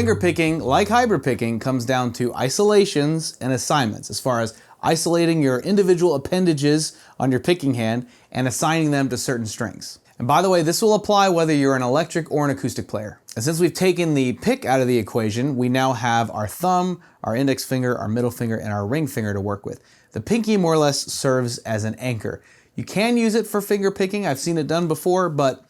finger picking, like hybrid picking, comes down to isolations and assignments, as far as isolating your individual appendages on your picking hand and assigning them to certain strings. And by the way, this will apply whether you're an electric or an acoustic player. And since we've taken the pick out of the equation, we now have our thumb, our index finger, our middle finger, and our ring finger to work with. The pinky more or less serves as an anchor. You can use it for finger picking. I've seen it done before, but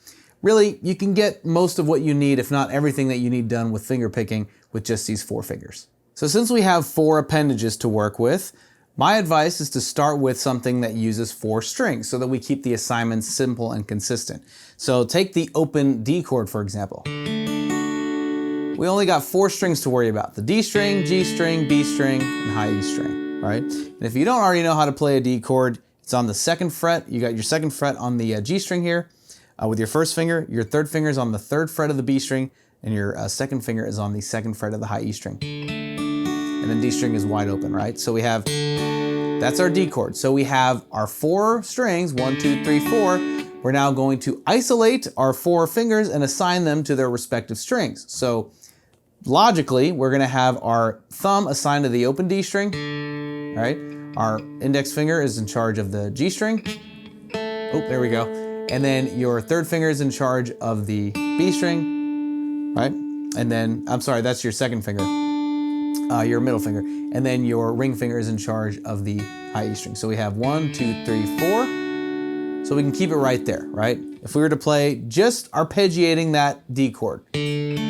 really, you can get most of what you need, if not everything that you need done with finger picking with just these 4 fingers. So since we have 4 appendages to work with, my advice is to start with something that uses 4 strings so that we keep the assignments simple and consistent. So take the open D chord, for example. We only got 4 strings to worry about: the D string, G string, B string, and high E string, right? And if you don't already know how to play a D chord, it's on the 2nd fret. You got your 2nd fret on the G string here with your 1st finger. Your 3rd finger is on the 3rd fret of the B string, and your 2nd finger is on the 2nd fret of the high E string. And then D string is wide open, right? So we have, that's our D chord. So we have our 4 strings, 1, 2, 3, 4. We're now going to isolate our 4 fingers and assign them to their respective strings. So logically, we're gonna have our thumb assigned to the open D string, right? Our index finger is in charge of the G string. Oh, there we go. And then your 3rd finger is in charge of the B string, right? And then, I'm sorry, that's your 2nd finger, your middle finger. And then your ring finger is in charge of the high E string. So we have 1, 2, 3, 4. So we can keep it right there, right? If we were to play just arpeggiating that D chord in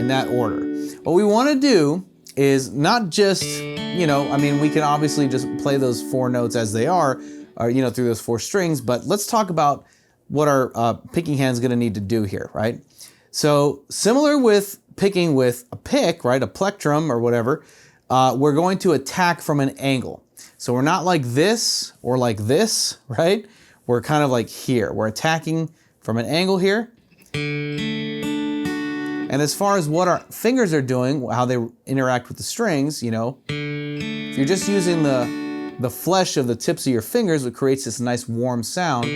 that order. What we want to do is not just, we can obviously just play those 4 notes as they are, or, through those 4 strings, but let's talk about what our picking hand's gonna need to do here, right? So similar with picking with a pick, right, a plectrum or whatever, we're going to attack from an angle. So we're not like this or like this, right? We're kind of like here. We're attacking from an angle here. And as far as what our fingers are doing, how they interact with the strings, if you're just using the flesh of the tips of your fingers, it creates this nice warm sound.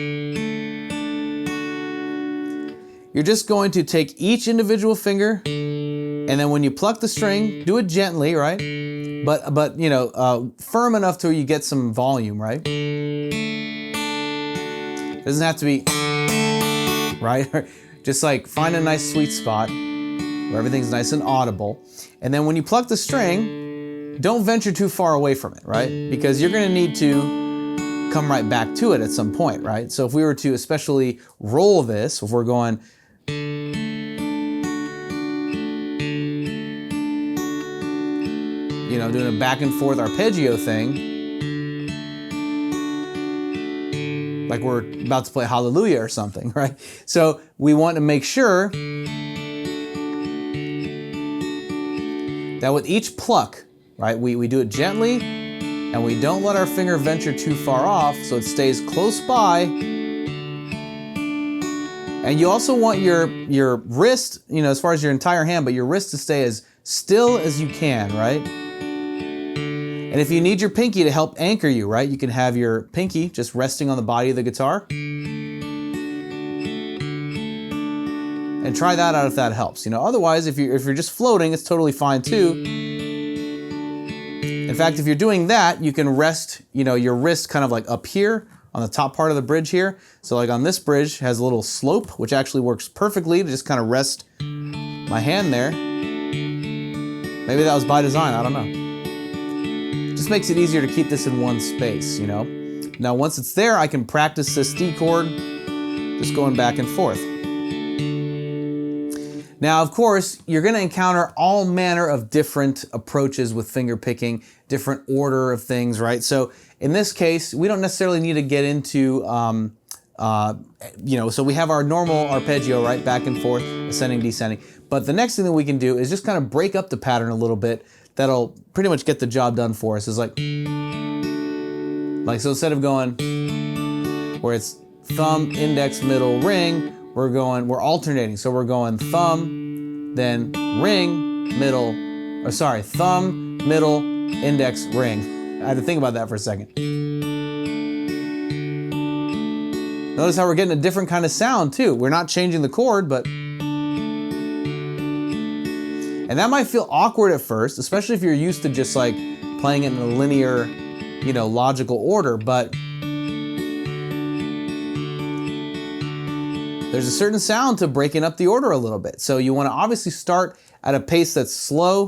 You're just going to take each individual finger, and then when you pluck the string, do it gently, right? But firm enough to where you get some volume, right? It doesn't have to be, right? Just like find a nice sweet spot where everything's nice and audible. And then when you pluck the string, don't venture too far away from it, right? Because you're gonna need to come right back to it at some point, right? So if we were to especially roll this, if we're going, doing a back and forth arpeggio thing, like we're about to play Hallelujah or something, right? So we want to make sure that with each pluck, right, we do it gently and we don't let our finger venture too far off so it stays close by. And you also want your wrist, as far as your entire hand, but your wrist to stay as still as you can, right? And if you need your pinky to help anchor you, right, you can have your pinky just resting on the body of the guitar. And try that out if that helps. Otherwise, if you're just floating, it's totally fine too. In fact, if you're doing that, you can rest, your wrist kind of like up here on the top part of the bridge here. So like on this bridge has a little slope, which actually works perfectly to just kind of rest my hand there. Maybe that was by design, I don't know. Just makes it easier to keep this in one space, Now once it's there, I can practice this D chord, just going back and forth. Now, of course, you're gonna encounter all manner of different approaches with finger picking, different order of things, right? So in this case, we don't necessarily need to get into, so we have our normal arpeggio, right? Back and forth, ascending, descending. But the next thing that we can do is just kind of break up the pattern a little bit. That'll pretty much get the job done for us. It's like so instead of going where it's thumb, index, middle, ring, we're alternating. So we're going thumb, then ring, thumb, middle, index, ring. I had to think about that for a second. Notice how we're getting a different kind of sound too. We're not changing the chord, but And that might feel awkward at first, especially if you're used to just like playing it in a linear, you know, logical order, but there's a certain sound to breaking up the order a little bit. So you want to obviously start at a pace that's slow,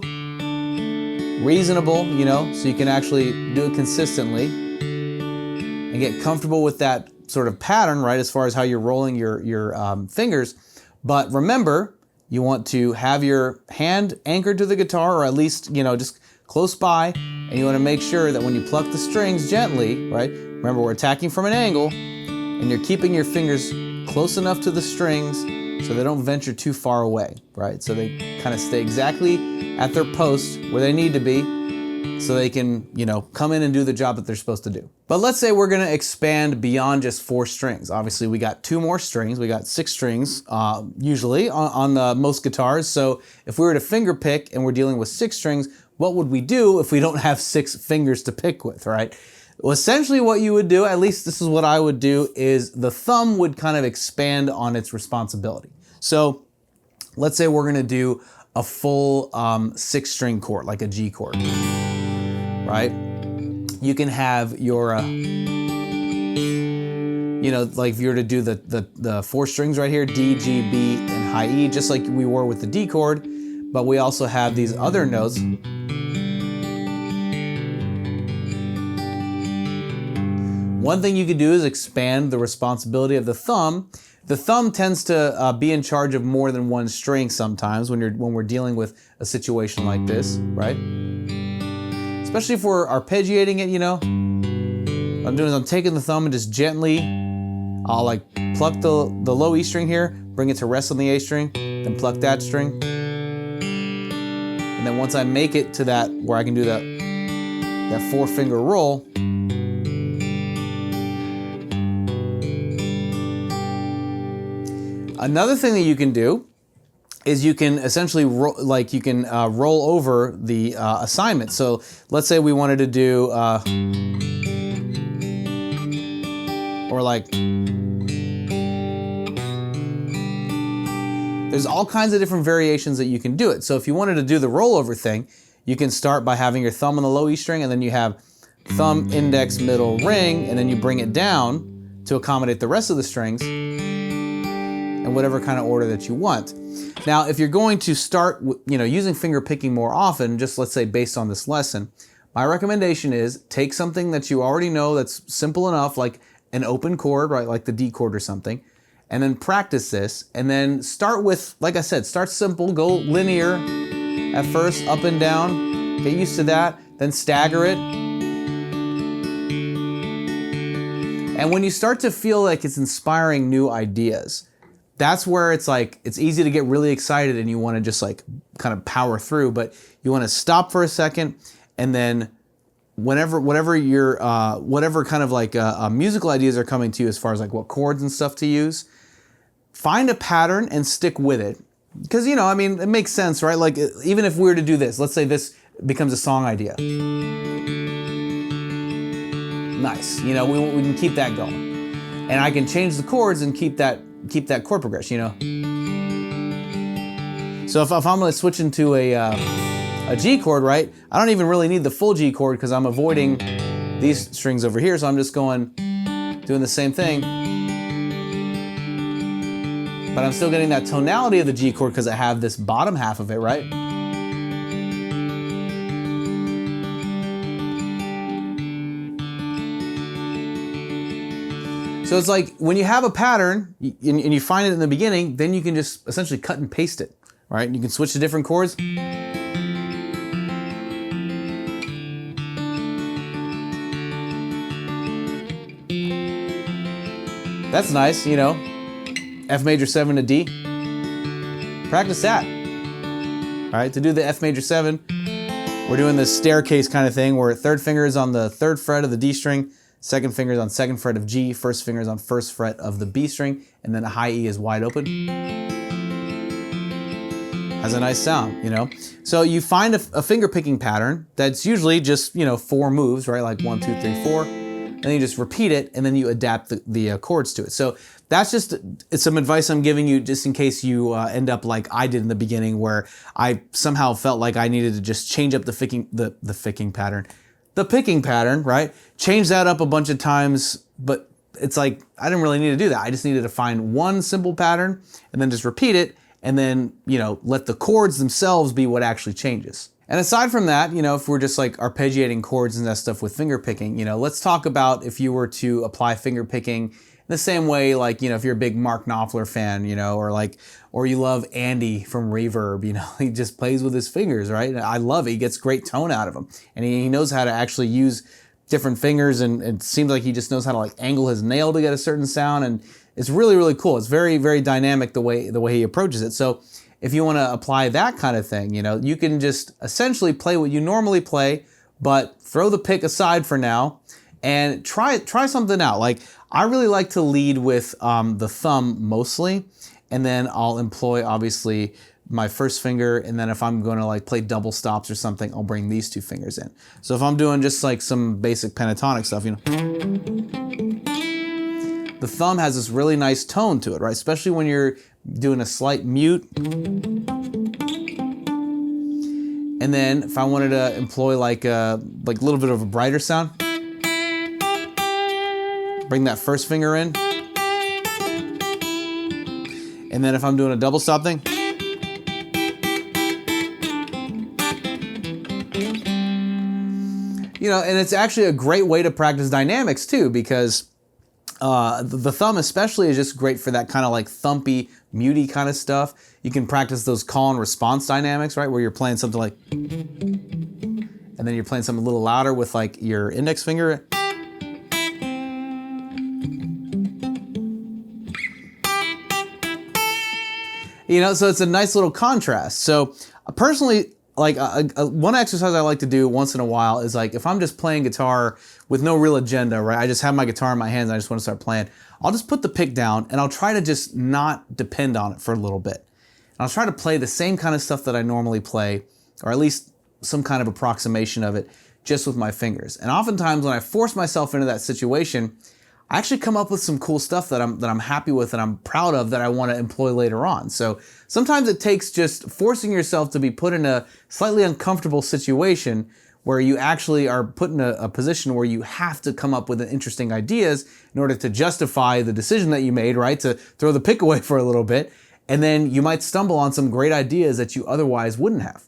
reasonable, you know, so you can actually do it consistently and get comfortable with that sort of pattern, right, as far as how you're rolling your fingers. But remember, you want to have your hand anchored to the guitar, or at least, you know, just close by, and you want to make sure that when you pluck the strings gently, right, remember we're attacking from an angle, and you're keeping your fingers close enough to the strings so they don't venture too far away, right? So they kind of stay exactly at their post where they need to be so they can, you know, come in and do the job that they're supposed to do. But let's say we're gonna expand beyond just 4 strings. Obviously we got 2 more strings, we got 6 strings usually on most guitars. So if we were to finger pick and we're dealing with 6 strings, what would we do if we don't have 6 fingers to pick with, right? Well, essentially what you would do, at least this is what I would do, is the thumb would kind of expand on its responsibility. So let's say we're gonna do a full 6-string chord, like a G chord, right? You can have your, you know, like if you were to do the 4 strings right here, D, G, B, and high E, just like we were with the D chord, but we also have these other notes. One thing you could do is expand the responsibility of the thumb. The thumb tends to be in charge of more than 1 string sometimes when we're dealing with a situation like this, right? Especially if we're arpeggiating it, you know. What I'm doing is I'm taking the thumb and just gently, I'll like pluck the low E string here, bring it to rest on the A string, then pluck that string. And then once I make it to that, where I can do that 4-finger roll, another thing that you can do is you can essentially roll over the assignment. So let's say we wanted to do, or like, there's all kinds of different variations that you can do it. So if you wanted to do the rollover thing, you can start by having your thumb on the low E string, and then you have thumb, index, middle, ring, and then you bring it down to accommodate the rest of the strings in whatever kind of order that you want. Now, if you're going to start, you know, using finger picking more often, just let's say based on this lesson, my recommendation is take something that you already know that's simple enough, like an open chord, right, like the D chord or something, and then practice this, and then start with, like I said, start simple, go linear at first, up and down, get used to that, then stagger it. And when you start to feel like it's inspiring new ideas, that's where it's like, it's easy to get really excited and you want to just like kind of power through, but you want to stop for a second, and then whatever your, whatever kind of like musical ideas are coming to you as far as like what chords and stuff to use, find a pattern and stick with it. Because, you know, I mean, it makes sense, right? Like even if we were to do this, let's say this becomes a song idea. Nice, you know, we can keep that going. And I can change the chords and keep that chord progression, you know. So if I'm gonna switch into a G chord, right, I don't even really need the full G chord because I'm avoiding these strings over here, so I'm just doing the same thing. But I'm still getting that tonality of the G chord because I have this bottom half of it, right? So it's like when you have a pattern and you find it in the beginning, then you can just essentially cut and paste it, right? You can switch to different chords. That's nice, you know. F major 7 to D. Practice that. All right, to do the F major 7, we're doing this staircase kind of thing where 3rd finger is on the 3rd fret of the D string, 2nd finger is on 2nd fret of G, 1st finger is on 1st fret of the B string, and then a high E is wide open. Has a nice sound, you know? So you find a finger picking pattern that's usually just, you know, 4 moves, right? Like 1, 2, 3, 4. And then you just repeat it, and then you adapt the chords to it. So that's just it's some advice I'm giving you just in case you end up like I did in the beginning, where I somehow felt like I needed to just change up the picking pattern, right? Change that up a bunch of times, but it's like I didn't really need to do that. I just needed to find one simple pattern and then just repeat it, and then, you know, let the chords themselves be what actually changes. And aside from that, you know, if we're just like arpeggiating chords and that stuff with finger picking, you know, let's talk about if you were to apply finger picking in the same way, like, you know, if you're a big Mark Knopfler fan, you know, or you love Andy from Reverb, you know, he just plays with his fingers, right? And I love it. He gets great tone out of them, and he knows how to actually use different fingers, and it seems like he just knows how to like angle his nail to get a certain sound, and it's really, really cool. It's very, very dynamic the way he approaches it. So if you want to apply that kind of thing, you know, you can just essentially play what you normally play, but throw the pick aside for now and try something out. Like, I really like to lead with the thumb mostly, and then I'll employ obviously my first finger, and then if I'm going to like play double stops or something, I'll bring these two fingers in. So if I'm doing just like some basic pentatonic stuff, you know, the thumb has this really nice tone to it, right? Especially when you're doing a slight mute. And then if I wanted to employ like a little bit of a brighter sound, bring that first finger in. And then if I'm doing a double stop thing, you know, and it's actually a great way to practice dynamics too, because the thumb especially is just great for that kind of like thumpy, mutey kind of stuff. You can practice those call and response dynamics, right? Where you're playing something like, and then you're playing something a little louder with like your index finger. You know, so it's a nice little contrast. So personally, like one exercise I like to do once in a while is like, if I'm just playing guitar with no real agenda, right? I just have my guitar in my hands and I just want to start playing. I'll just put the pick down and I'll try to just not depend on it for a little bit. And I'll try to play the same kind of stuff that I normally play, or at least some kind of approximation of it, just with my fingers. And oftentimes when I force myself into that situation, I actually come up with some cool stuff that I'm happy with and I'm proud of, that I want to employ later on. So sometimes it takes just forcing yourself to be put in a slightly uncomfortable situation where you actually are put in a position where you have to come up with interesting ideas in order to justify the decision that you made, right? To throw the pick away for a little bit. And then you might stumble on some great ideas that you otherwise wouldn't have.